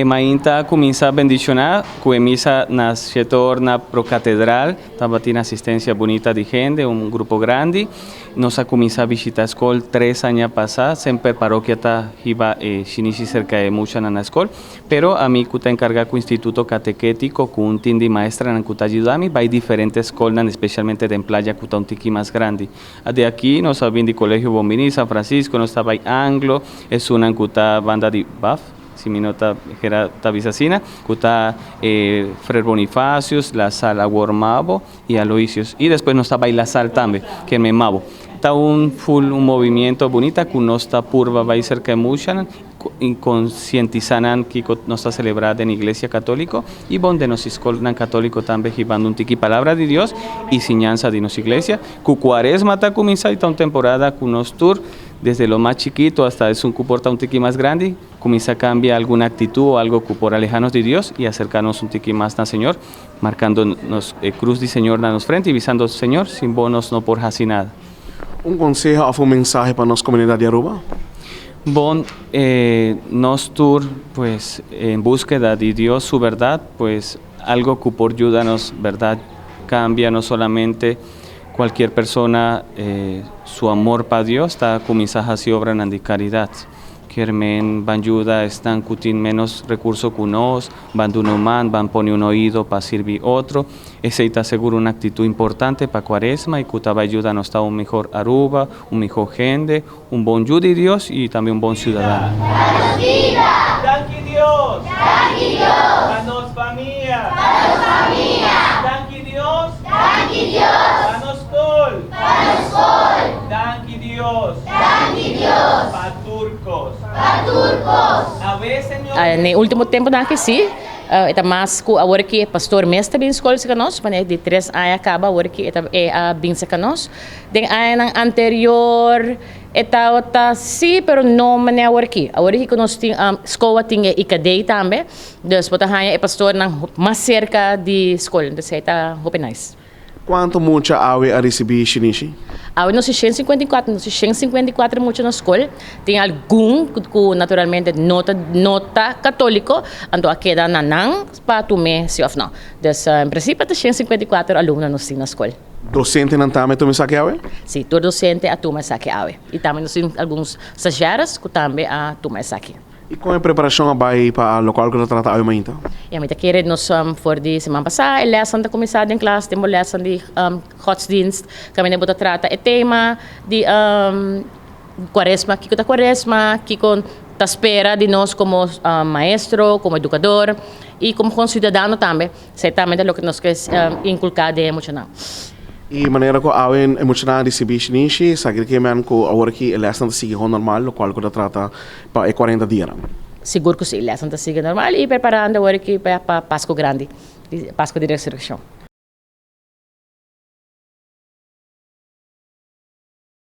Mainta comienza a bendicionar, comienza na setor na procatedral, estava tendo assistência bonita de gente, um grupo grande. Nós começamos a visitar a escola 3 anos passados, sempre a paróquia está cerca de mucha na escola, pero a mim que está encargado com o Instituto Catequético, com um time de maestra que está ajudando, vai diferentes escolas, especialmente em Playa, que está um tiqui mais grande. De aqui, nós vimos do Colégio Bombini, São Francisco, nós estava em Anglo, é uma que está banda de BAF, si mi nota era Tabisacina, que está Fred Bonifacios, la sala Wormabo y Aloysius. Y después nos estaba la sala también, que es Memabo. Está un movimiento bonito que no está purva, va a ser que muchan, concientizan que no está celebrada en Iglesia Católica y donde nos escolan católico también llevando un tiqui palabra de Dios y enseñanza de nuestra iglesia. Que Cuaresma está comenzando esta temporada con unos tours desde lo más chiquito hasta es un cuporta un tiqui más grande, comienza a cambiar alguna actitud o algo que por alejarnos de Dios y acercarnos un tiqui más al Señor, marcándonos cruz de Señor en nos frente y visando Señor, sin bonos no por así nada. Un consejo o un mensaje para nuestra comunidad de Aruba? Bon, nos tour, pues, en búsqueda de Dios, su verdad, pues, algo que por ayudarnos, verdad, cambia no solamente cualquier persona, su amor para Dios, está comenzando a hacer obra de caridad. Germen van ayuda, están cutin menos recursos que unos, van uno man, van poner un oído para servir otro. Ese está seguro una actitud importante para Cuaresma y que va a ayudar a estar un mejor Aruba, un mejor gente, un buen de Dios y también un buen ciudadano. Danke Dios. Danke Dios. A nos familia. A nos familia. Danke Dios. Danke Dios. A nos col. A nos col. Danke Dios. Danke Dios. Pa turcos. Pa turcos. A ver, Señor. No último tempo na que sim, eta mas ku agora que pastor mestre bin escola sa kanos, pané de 3 anos acaba agora que eta bin sa kanos. Den ano anterior eta ota sim, pero não mané agora que nós ting escola tinha ikadei também. Dus bota hanya pastor nang mas cerca de escola, dus eta hope nice. Quanto mucha awe a receber Shinichi? Awe no 154 muito na escola. Tem algum que naturalmente nota católico, então aqui dá nanang para tomar se of não. Dus em princípio tem 154 alunos nos na escola. Docente não também toma saque awe? Sim, todo docente a tomar saque awe. E também nós temos alguns estagiários que também a tomar saque. E qual é a preparação vai para o local que trata awe mainta? Ja, met de keren nos voor de semana passada, lessen de comissário em classe, temos lessen de godsdienst, kami na buta trata e tema de Quaresma, que com ta espera de nós como maestro, como educador e como cidadão também, certamente é o que nós queremos inculcar de emocional. E maneira que awe emocional receber Shinichi, sabe que man ko agora que lessen de seguir normal, o qual que trata para 40 dias. Seguro que sim, lessen de seguir normal e preparando agora que para Páscoa grande, Páscoa de Ressurreição.